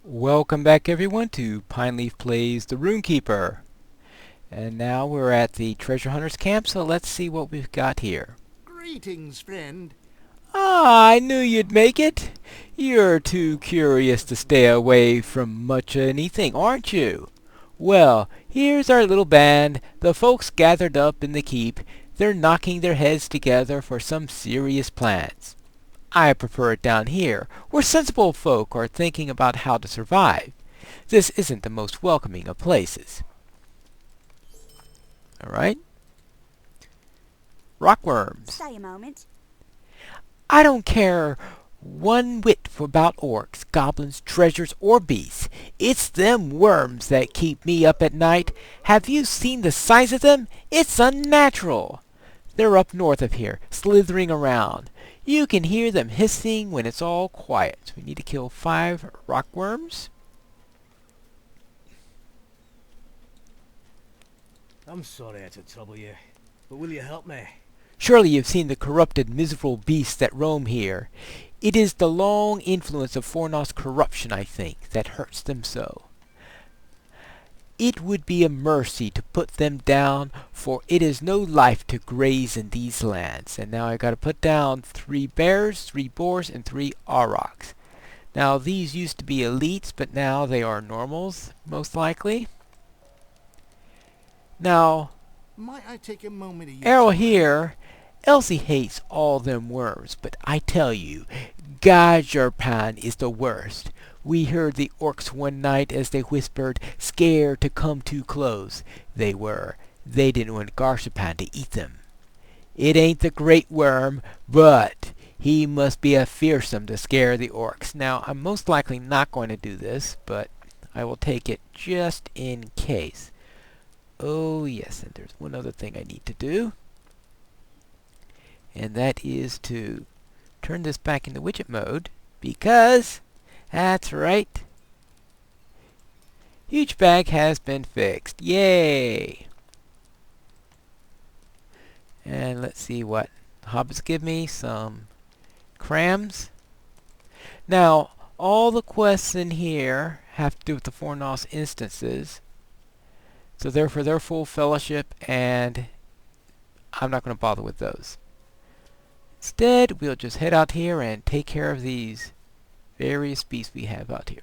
Welcome back everyone to Pineleaf Plays the Rune-keeper. And now we're at the treasure hunters camp, so let's see what we've got here. Greetings, friend. Ah, I knew you'd make it. You're too curious to stay away from much anything, aren't you? Well, here's our little band, the folks gathered up in the keep. They're knocking their heads together for some serious plans. I prefer it down here, where sensible folk are thinking about how to survive. This isn't the most welcoming of places. Alright? Rockworms. Stay a moment. I don't care one whit about orcs, goblins, treasures, or beasts. It's them worms that keep me up at night. Have you seen the size of them? It's unnatural. They're up north of here, slithering around. You can hear them hissing when it's all quiet. So we need to kill 5 rockworms. I'm sorry to trouble you, but will you help me? Surely you've seen the corrupted, miserable beasts that roam here. It is the long influence of Fornost's corruption, I think, that hurts them so. It would be a mercy to put them down, for it is no life to graze in these lands. And now I gotta put down 3 bears, 3 boars, and 3 aurochs. Now these used to be elites, but now they are normals, most likely. Now, Might I take a moment of your Errol time? here, Elsie hates all them worms, but I tell you, Gajarpan is the worst. We heard the orcs one night as they whispered, scared to come too close. They were. They didn't want Garshapan to eat them. It ain't the great worm, but he must be a fearsome to scare the orcs. Now, I'm most likely not going to do this, but I will take it just in case. Oh yes, and there's one other thing I need to do. And that is to turn this back into widget mode, because that's right, huge bag has been fixed. Yay! And let's see what hobbits give me. Some crams. Now all the quests in here have to do with the Fornost instances, so therefore they're full fellowship, and I'm not going to bother with those. Instead, we'll just head out here and take care of these various beasts we have out here.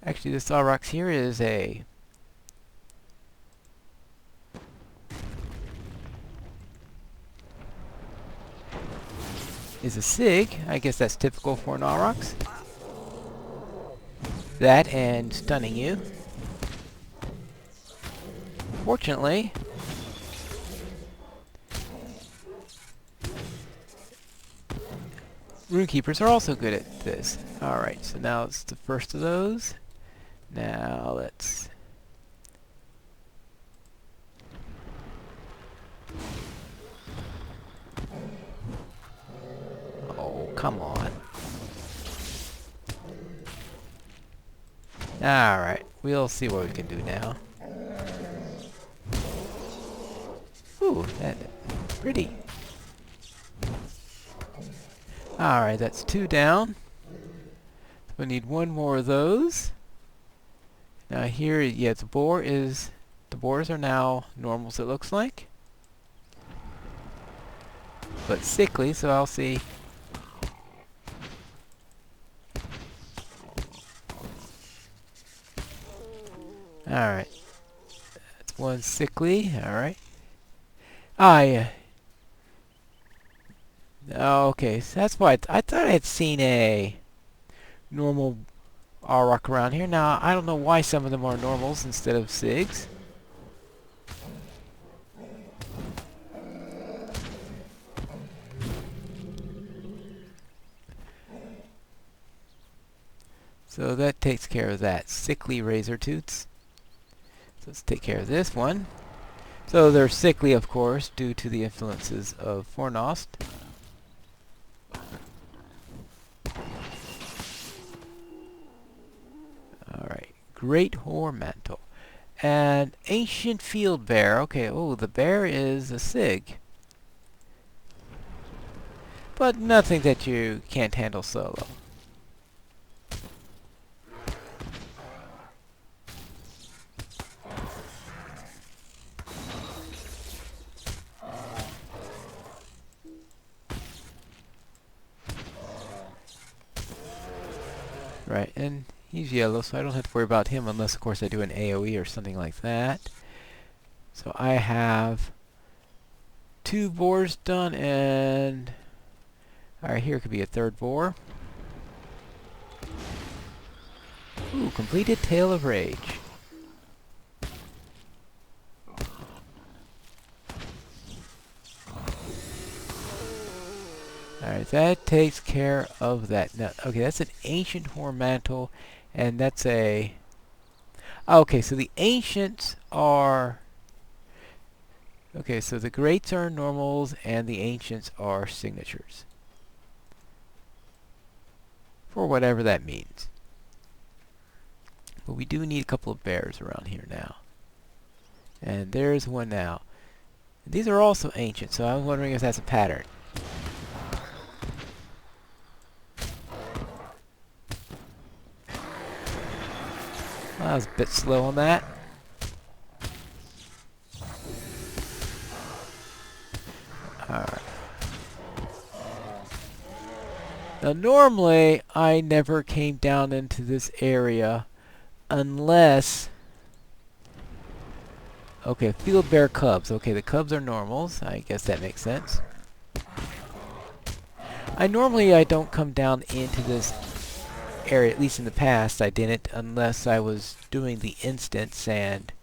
Actually, this aurochs here is a sig. I guess that's typical for an aurochs. That and stunning you. Fortunately, Rune-keepers are also good at this. Alright, so now it's the first of those. Now let's... Oh, come on. Alright, we'll see what we can do now. Ooh, that's pretty. Alright, that's 2 down. We need 1 more of those. Now here, yeah, the boars are now normals, it looks like. But sickly, so I'll see. Alright. That's 1 sickly, alright. Ah, yeah. Okay, so that's why I thought I had seen a normal auroch around here. Now, I don't know why some of them are normals instead of sigs. So that takes care of that. Sickly razor toots. So let's take care of this one. So they're sickly, of course, due to the influences of Fornost. Alright, Great Whore Mantle. An ancient field bear. Okay, oh, the bear is a sig. But nothing that you can't handle solo. Right, and he's yellow, so I don't have to worry about him unless, of course, I do an AoE or something like that. So I have 2 boars done, and... Alright, here could be a 3rd boar. Ooh, completed Tale of Rage. Alright, that takes care of that. Now, okay, that's an ancient horn mantle, and that's a... Okay, so the ancients are... Okay, so the greats are normals, and the ancients are signatures. For whatever that means. But we do need a couple of bears around here now. And there's one now. These are also ancient, so I'm wondering if that's a pattern. Well, I was a bit slow on that. Alright. Now normally, I never came down into this area unless... Okay, field bear cubs. Okay, the cubs are normals. I guess that makes sense. I don't come down into this area, at least in the past I didn't, unless I was doing the instance, and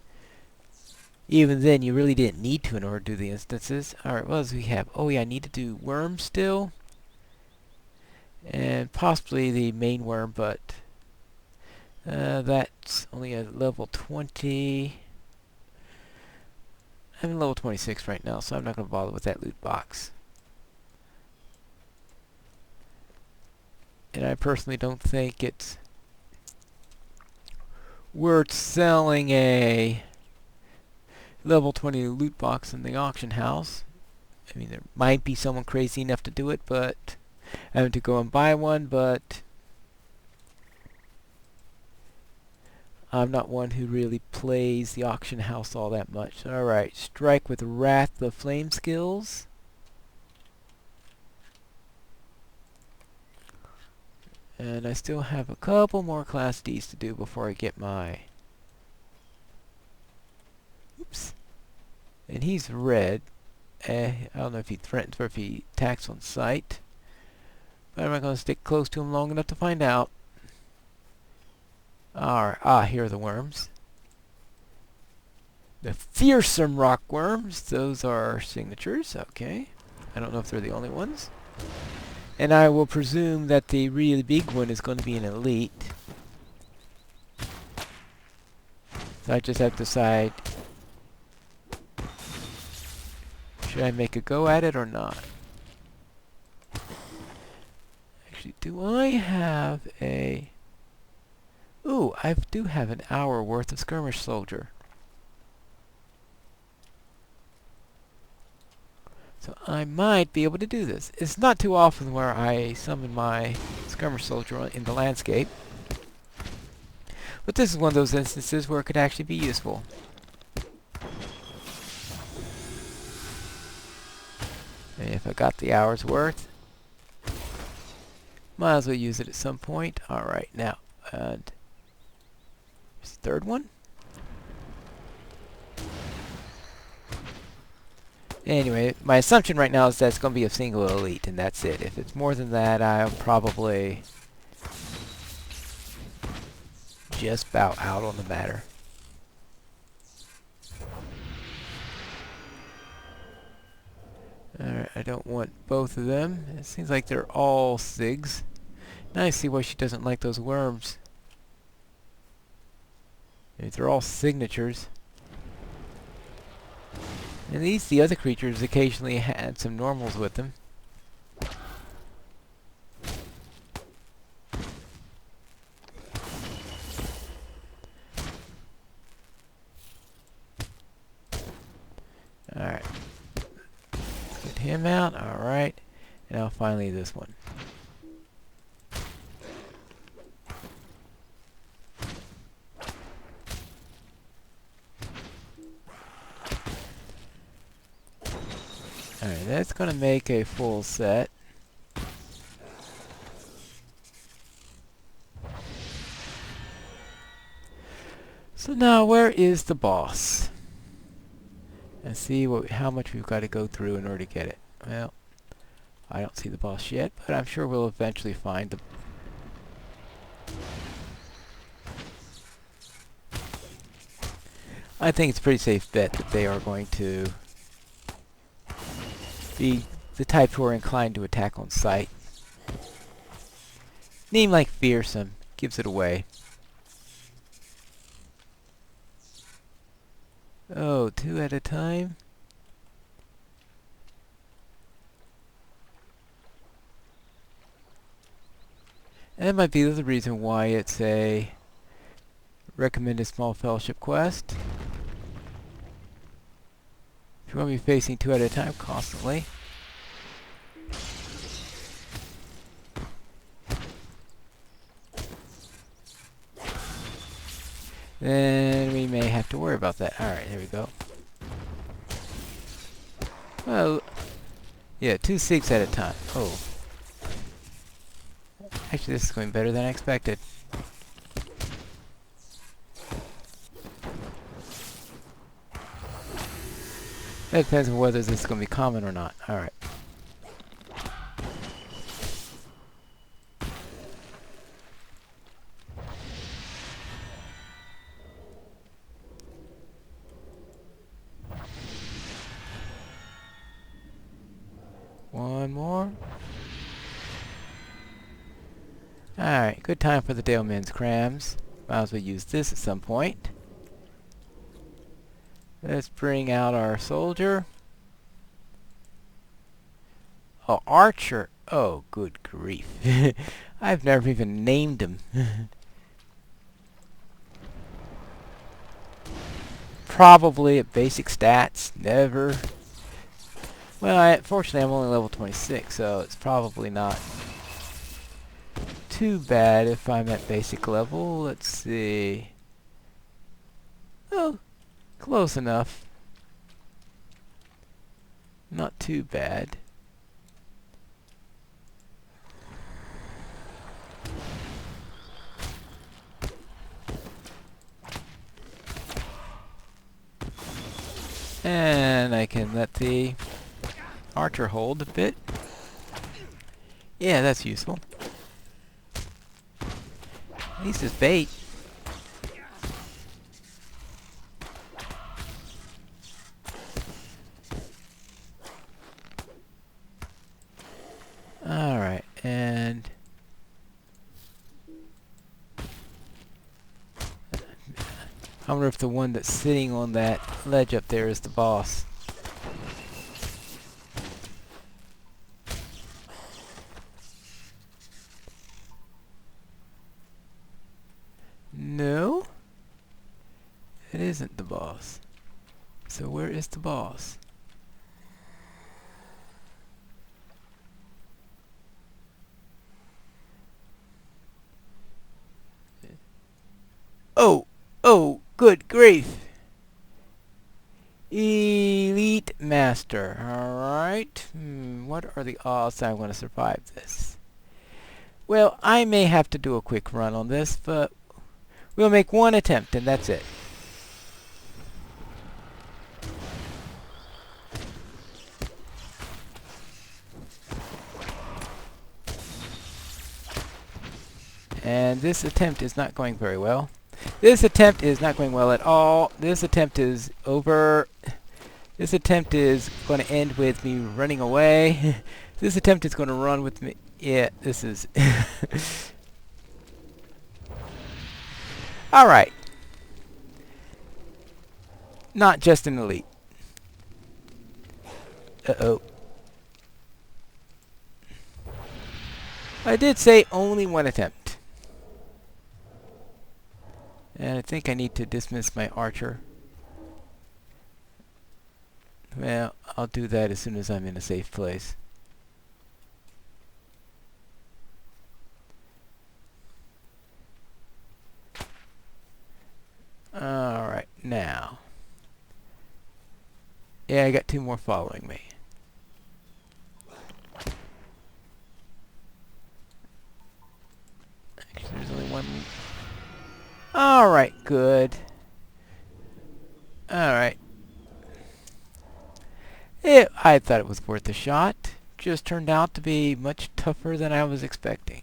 even then you really didn't need to in order to do the instances. Alright, what else do we have? Oh yeah, I need to do worms still. And possibly the main worm, but that's only a level 20. I'm level 26 right now, so I'm not going to bother with that loot box. And I personally don't think it's worth selling a level 20 loot box in the auction house. I mean, there might be someone crazy enough to do it, but I have to go and buy one, but I'm not one who really plays the auction house all that much. Alright, strike with Wrath of Flame skills. And I still have a couple more Class Ds to do before I get my... Oops. And he's red. I don't know if he threatens or if he attacks on sight. But I'm not going to stick close to him long enough to find out. Alright, here are the worms. The fearsome rock worms. Those are signatures, okay. I don't know if they're the only ones. And I will presume that the really big one is going to be an elite. So I just have to decide, should I make a go at it or not? Actually, do I have a... Ooh, I do have an hour worth of skirmish soldier. So I might be able to do this. It's not too often where I summon my skirmish soldier in the landscape. But this is one of those instances where it could actually be useful. And if I got the hour's worth, might as well use it at some point. Alright, now, and there's the 3rd one. Anyway, my assumption right now is that it's going to be a single elite, and that's it. If it's more than that, I'll probably just bow out on the matter. Alright, I don't want both of them. It seems like they're all SIGs. Now I see why she doesn't like those worms. If they're all signatures. At least the other creatures occasionally had some normals with them. Alright. Get him out. Alright. And now finally this one. Alright, that's going to make a full set. So now, where is the boss? And see how much we've got to go through in order to get it. Well, I don't see the boss yet, but I'm sure we'll eventually find the... I think it's a pretty safe bet that they are going to be the type who are inclined to attack on sight. Name like fearsome gives it away. Oh, 2 at a time? And that might be the reason why it's a recommended small fellowship quest. If you want to be facing 2 at a time constantly. Then we may have to worry about that. Alright, here we go. Well, yeah, 2 6 at a time. Oh. Actually, this is going better than I expected. That depends on whether this is going to be common or not. Alright. One more. Alright, good time for the Daleman's crams. Might as well use this at some point. Let's bring out our soldier. Oh, archer. Oh, good grief. I've never even named him. Probably at basic stats. Never. Well, fortunately, I'm only level 26, so it's probably not too bad if I'm at basic level. Let's see. Oh, close enough. Not too bad. And I can let the archer hold a bit. Yeah, that's useful. At least it's bait. Alright, and I wonder if the one that's sitting on that ledge up there is the boss. No, it isn't the boss. So where is the boss? Oh, oh, good grief. Elite Master. Alright. What are the odds that I'm going to survive this? Well, I may have to do a quick run on this, but we'll make one attempt, and that's it. And this attempt is not going very well. This attempt is not going well at all. This attempt is over. This attempt is going to end with me running away. This attempt is going to run with me. Yeah, this is... Alright. Not just an elite. Uh-oh. I did say only one attempt. And I think I need to dismiss my archer. Well, I'll do that as soon as I'm in a safe place. Alright, now. Yeah, I got 2 more following me. Actually, there's only 1. Alright, good. Alright. I thought it was worth a shot. Just turned out to be much tougher than I was expecting.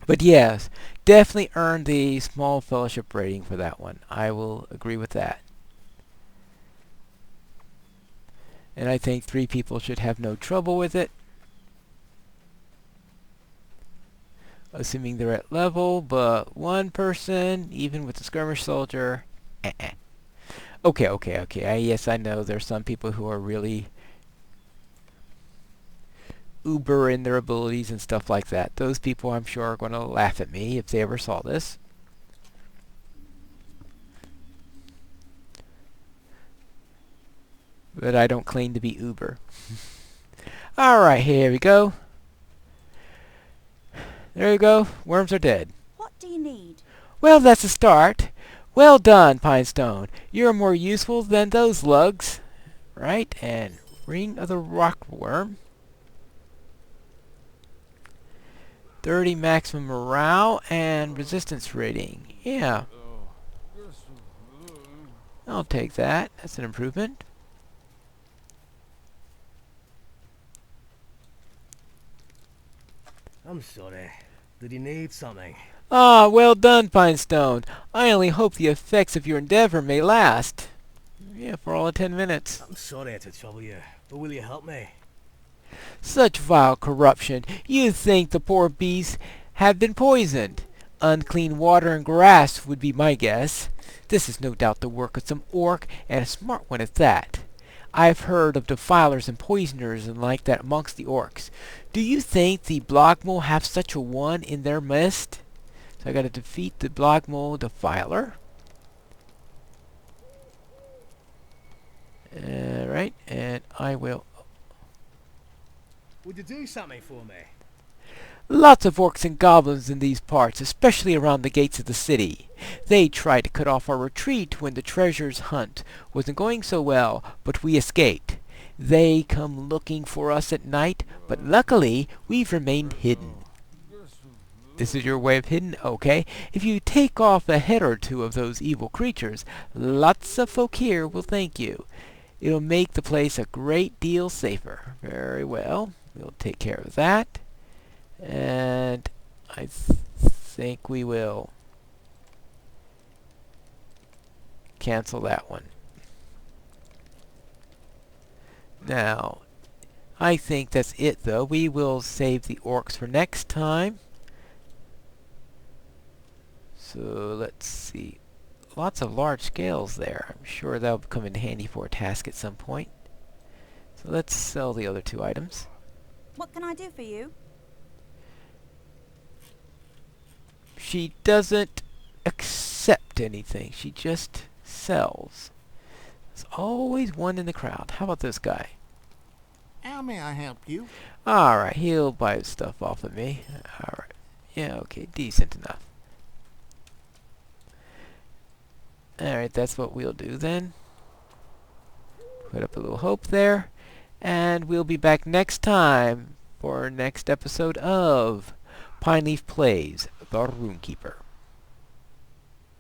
But yes, definitely earned the small fellowship rating for that one. I will agree with that. And I think 3 people should have no trouble with it. Assuming they're at level, but 1 person, even with the skirmish soldier, Okay. Yes, I know there's some people who are really uber in their abilities and stuff like that. Those people, I'm sure, are going to laugh at me if they ever saw this. But I don't claim to be uber. Alright, here we go. There you go. Worms are dead. What do you need? Well, that's a start. Well done, Pinestone. You're more useful than those lugs. Right, and Ring of the Rockworm. 30 maximum morale and resistance rating. Yeah. I'll take that. That's an improvement. I'm sorry. Did you need something? Ah, well done, Pinestone. I only hope the effects of your endeavor may last. Yeah, for all of 10 minutes. I'm sorry to trouble you, but will you help me? Such vile corruption. You'd think the poor beasts had been poisoned. Unclean water and grass would be my guess. This is no doubt the work of some orc, and a smart one at that. I've heard of defilers and poisoners and like that amongst the orcs. Do you think the Blogmole have such a one in their midst? So I gotta defeat the Blogmole defiler. Alright, and I will... Would you do something for me? Lots of orcs and goblins in these parts, especially around the gates of the city. They tried to cut off our retreat when the treasures hunt wasn't going so well, but we escaped. They come looking for us at night, but luckily we've remained hidden. This is your way of hidden? Okay. If you take off a head or 2 of those evil creatures, lots of folk here will thank you. It'll make the place a great deal safer. Very well. We'll take care of that. And I think we will cancel that one. Now, I think that's it though. We will save the orcs for next time. So let's see. Lots of large scales there. I'm sure that'll come in handy for a task at some point. So let's sell the other 2 items. What can I do for you? She doesn't accept anything. She just sells. There's always one in the crowd. How about this guy? How may I help you? Alright, he'll buy stuff off of me. Alright. Yeah, okay, decent enough. Alright, that's what we'll do then. Put up a little hope there. And we'll be back next time for our next episode of Pineleaf Plays the Rune-keeper.